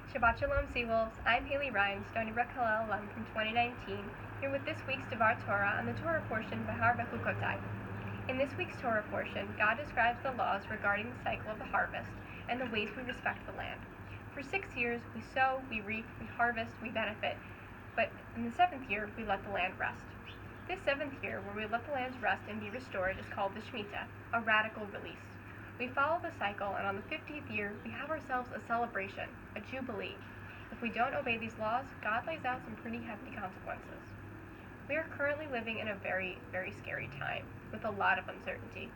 Shabbat Shalom, Seawolves. I'm Hayley Ryan, Stony Brook Hillel alum from 2019, here with this week's Devar Torah on the Torah portion, Bahar Bechukotai. In this week's Torah portion, God describes the laws regarding the cycle of the harvest and the ways we respect the land. For 6 years, we sow, we reap, we harvest, we benefit, but in the 7th year, we let the land rest. This 7th year, where we let the lands rest and be restored, is called the Shemitah, a radical release. We follow the cycle, and on the 50th year, we have ourselves a celebration, a jubilee. If we don't obey these laws, God lays out some pretty hefty consequences. We are currently living in a very, very scary time, with a lot of uncertainty.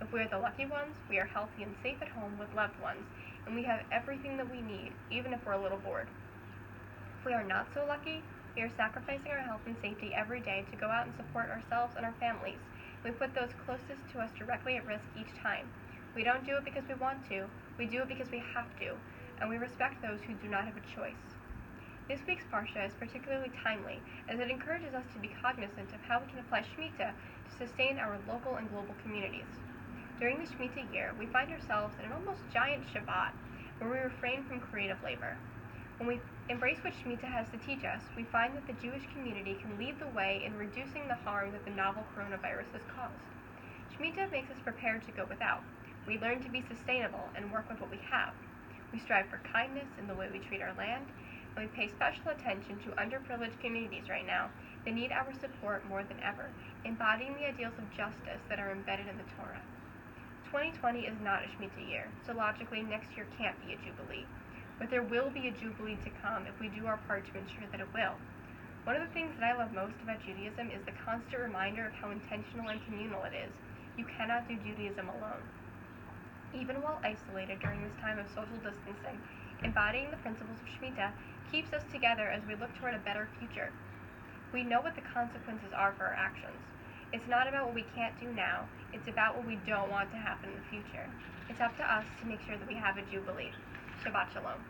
If we are the lucky ones, we are healthy and safe at home with loved ones, and we have everything that we need, even if we're a little bored. If we are not so lucky, we are sacrificing our health and safety every day to go out and support ourselves and our families. We put those closest to us directly at risk each time. We don't do it because we want to, we do it because we have to, and we respect those who do not have a choice. This week's Parsha is particularly timely, as it encourages us to be cognizant of how we can apply Shemitah to sustain our local and global communities. During the Shemitah year, we find ourselves in an almost giant Shabbat, where we refrain from creative labor. When we embrace what Shemitah has to teach us, we find that the Jewish community can lead the way in reducing the harm that the novel coronavirus has caused. Shemitah makes us prepared to go without. We learn to be sustainable and work with what we have. We strive for kindness in the way we treat our land, and we pay special attention to underprivileged communities right now that need our support more than ever, embodying the ideals of justice that are embedded in the Torah. 2020 is not a Shemitah year, so logically next year can't be a Jubilee. But there will be a Jubilee to come if we do our part to ensure that it will. One of the things that I love most about Judaism is the constant reminder of how intentional and communal it is. You cannot do Judaism alone. Even while isolated during this time of social distancing, embodying the principles of Shemitah keeps us together as we look toward a better future. We know what the consequences are for our actions. It's not about what we can't do now, it's about what we don't want to happen in the future. It's up to us to make sure that we have a Jubilee. Shabbat Shalom.